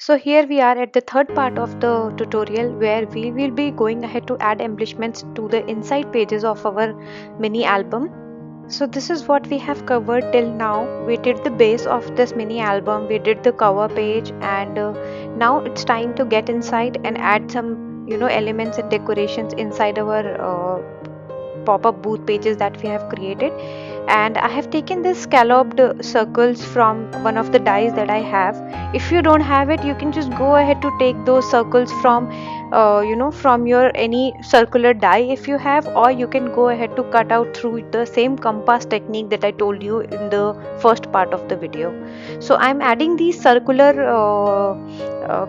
So here we are at the third part of the tutorial where we will be going ahead to add embellishments to the inside pages of our mini album. So this is what we have covered till now. We did the base of this mini album, we did the cover page, and now it's time to get inside and add some elements and decorations inside our pop-up booth pages that we have created. And I have taken this scalloped circles from one of the dies that I have. If you don't have it, you can just go ahead to take those circles from from your any circular die if you have, or you can go ahead to cut out through the same compass technique that I told you in the first part of the video. So I'm adding these circular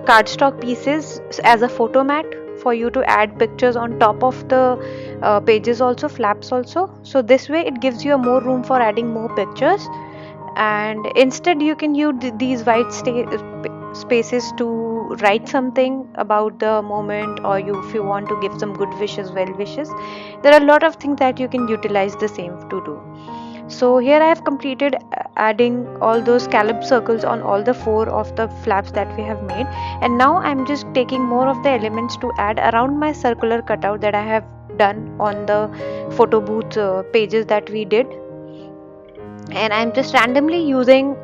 cardstock pieces as a photo mat for you to add pictures on top of the pages also, flaps also. So this way it gives you a more room for adding more pictures, and instead you can use these white spaces to write something about the moment, or if you want to give some good wishes, well wishes. There are a lot of things that you can utilize the same to do. So here I have completed adding all those scallop circles on all the 4 of the flaps that we have made, and now I'm just taking more of the elements to add around my circular cutout that I have done on the photo booth pages that we did. And I'm just randomly using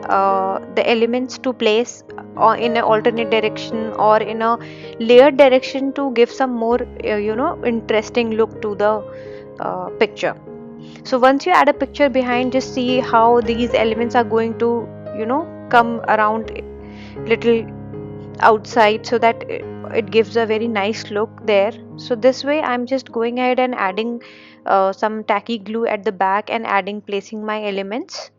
the elements to place in an alternate direction or in a layered direction to give some more interesting look to the picture. So once you add a picture behind, just see how these elements are going to come around little outside, so that it gives a very nice look there. So this way I'm just going ahead and adding some tacky glue at the back and placing my elements.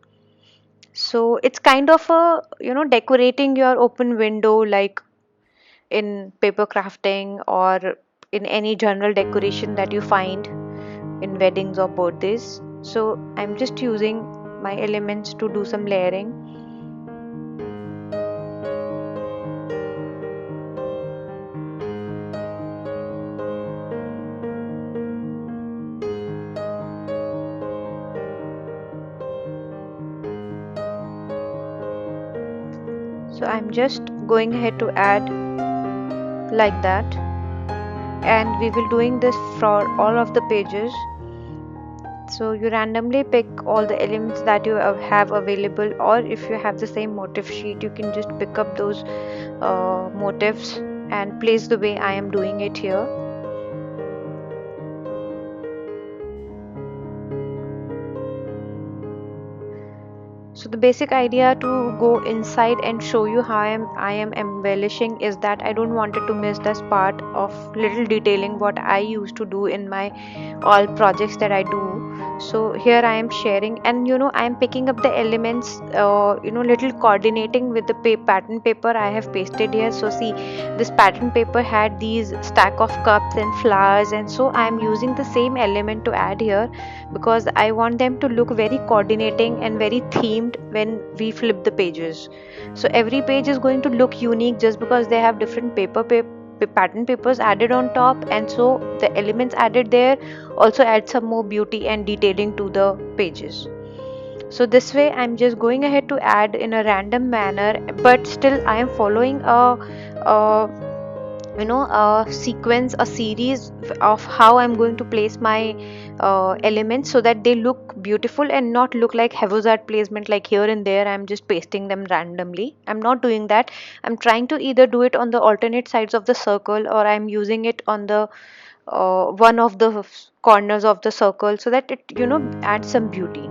So it's kind of a decorating your open window, like in paper crafting or in any general decoration that you find in weddings or birthdays. So I'm just using my elements to do some layering. So I'm just going ahead to add like that, and we will doing this for all of the pages. So you randomly pick all the elements that you have available, or if you have the same motif sheet, you can just pick up those motifs and place the way I am doing it here. So the basic idea to go inside and show you how I am embellishing is that I don't wanted to miss this part of little detailing what I used to do in my all projects that I do. So here I am sharing, and I am picking up the elements little coordinating with the pattern paper I have pasted here. So see, this pattern paper had these stack of cups and flowers, and so I am using the same element to add here because I want them to look very coordinating and very themed when we flip the pages. So every page is going to look unique just because they have different pattern papers added on top, and so the elements added there also add some more beauty and detailing to the pages. So this way I'm just going ahead to add in a random manner, but still I am following a sequence, a series of how I'm going to place my elements so that they look beautiful and not look like haphazard placement, like here and there I'm just pasting them randomly. I'm not doing that. I'm trying to either do it on the alternate sides of the circle, or I'm using it on the one of the corners of the circle, so that it adds some beauty.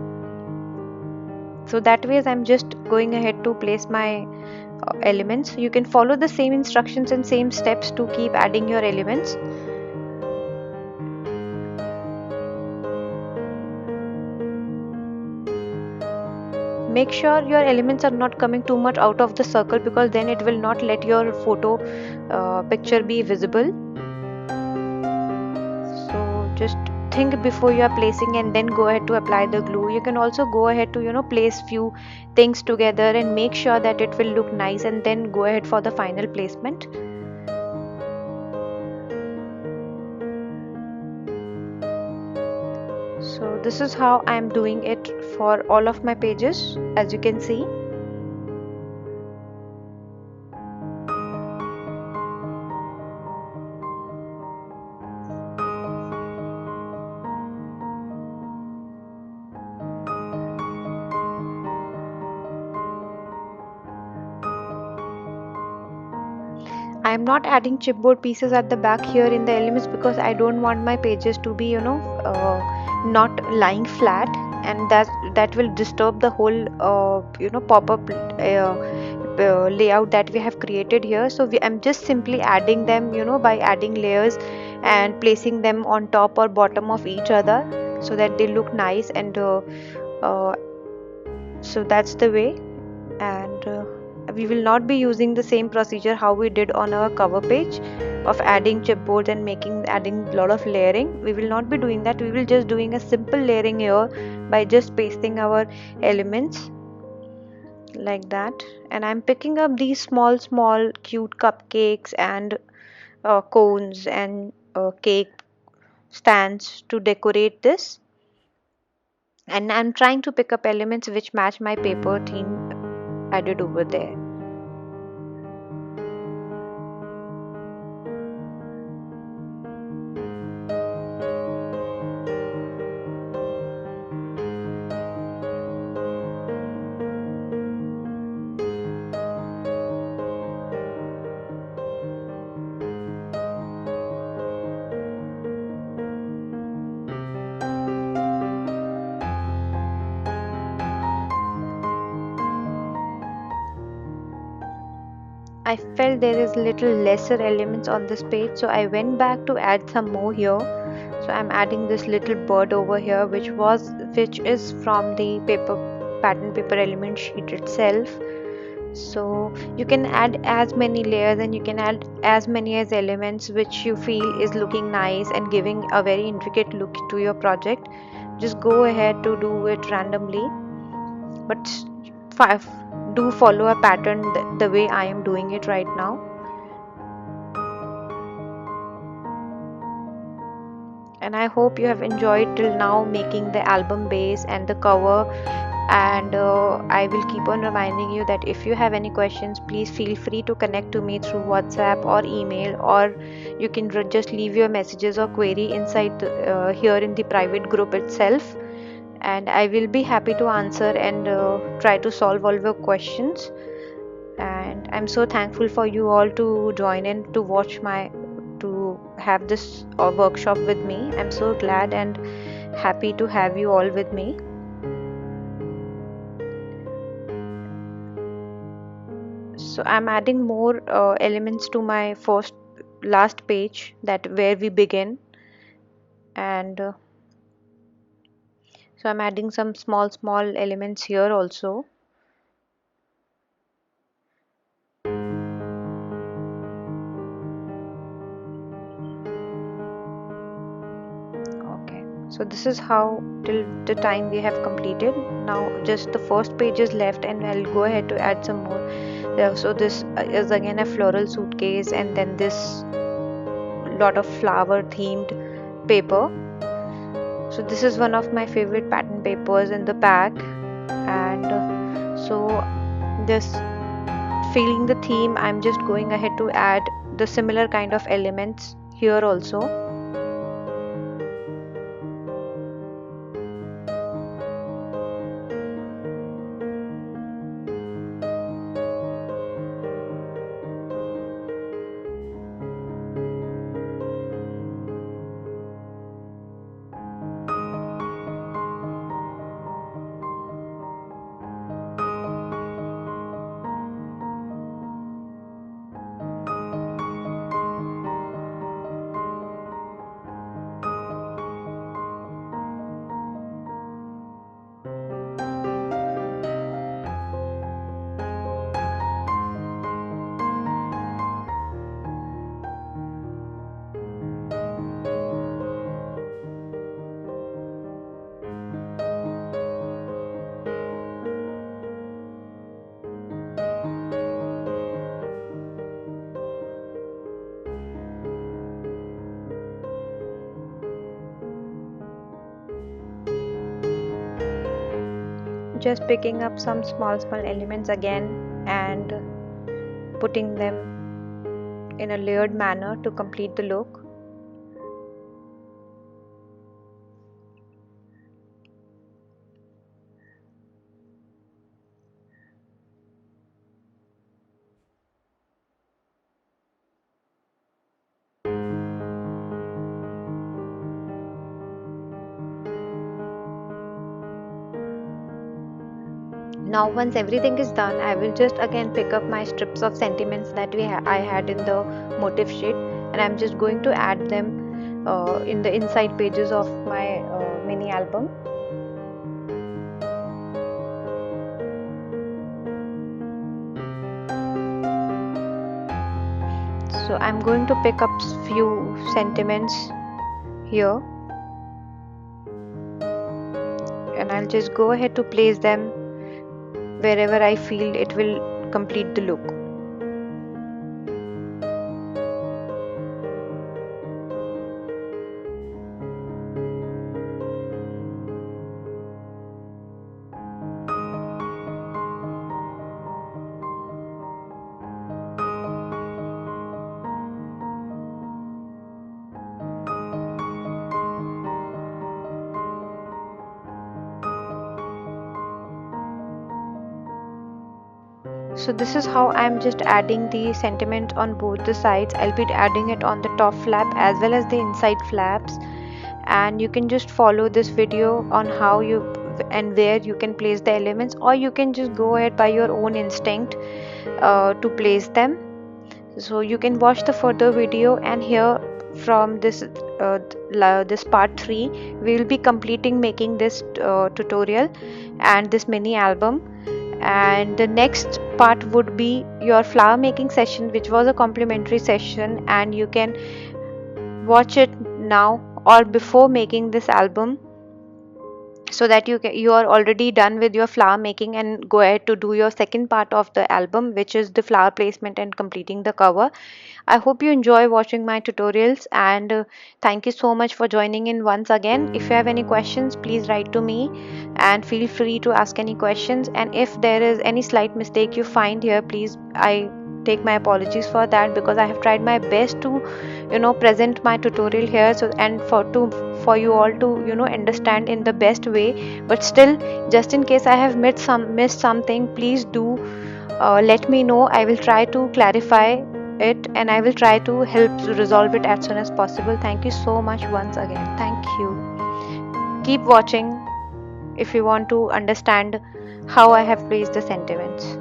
So that way I'm just going ahead to place my elements. You can follow the same instructions and same steps to keep adding your elements. Make sure your elements are not coming too much out of the circle, because then it will not let your photo picture be visible. So just think before you are placing and then go ahead to apply the glue. You can also go ahead to place few things together and make sure that it will look nice, and then go ahead for the final placement. So this is how I am doing it for all of my pages, as you can see. I am not adding chipboard pieces at the back here in the elements because I don't want my pages to be, not lying flat, and that will disturb the whole, pop-up layout that we have created here. So I'm just simply adding them, by adding layers and placing them on top or bottom of each other so that they look nice, and uh, so that's the way. And we will not be using the same procedure how we did on our cover page of adding chipboards and adding a lot of layering. We will not be doing that. We will just doing a simple layering here by just pasting our elements like that. And I'm picking up these small cute cupcakes and cones and cake stands to decorate this, and I'm trying to pick up elements which match my paper theme added over there. I felt there is little lesser elements on this page, so I went back to add some more here. So I'm adding this little bird over here, which is from the pattern paper element sheet itself. So you can add as many layers and you can add as many as elements which you feel is looking nice and giving a very intricate look to your project. Just go ahead to do it randomly, but five, do follow a pattern the way I am doing it right now. And I hope you have enjoyed till now making the album base and the cover. And I will keep on reminding you that if you have any questions, please feel free to connect to me through WhatsApp or email, or you can just leave your messages or query inside here in the private group itself, and I will be happy to answer and try to solve all your questions. And I'm so thankful for you all to join in to watch my to have this workshop with me. I'm so glad and happy to have you all with me. So I'm adding more elements to my last page, that where we begin. And so I'm adding some small elements here also. Okay, so this is how till the time we have completed. Now just the first page is left, and I'll go ahead to add some more. So this is again a floral suitcase, and then this lot of flower themed paper. So this is one of my favorite pattern papers in the pack. And so this feeling the theme, I'm just going ahead to add the similar kind of elements here also. Just picking up some small elements again and putting them in a layered manner to complete the look. Now once everything is done, I will just again pick up my strips of sentiments that I had in the motif sheet, and I'm just going to add them in the inside pages of my mini album. So I'm going to pick up few sentiments here, and I'll just go ahead to place them wherever I feel it will complete the look. So this is how I'm just adding the sentiment on both the sides. I'll be adding it on the top flap as well as the inside flaps, and you can just follow this video on how you and where you can place the elements, or you can just go ahead by your own instinct to place them. So you can watch the further video, and here from this part 3 we will be completing making this tutorial and this mini album. And the next part would be your flower making session, which was a complimentary session, and you can watch it now or before making this album, so that you are already done with your flower making and go ahead to do your second part of the album, which is the flower placement and completing the cover. I hope you enjoy watching my tutorials, and thank you so much for joining in once again. If you have any questions, please write to me and feel free to ask any questions. And if there is any slight mistake you find here, please, I take my apologies for that, because I have tried my best to present my tutorial here, so and for you all to understand in the best way. But still, just in case I have missed something, please do let me know. I will try to clarify it, and I will try to help resolve it as soon as possible. Thank you so much once again. Thank you. Keep watching if you want to understand how I have placed the sentiments.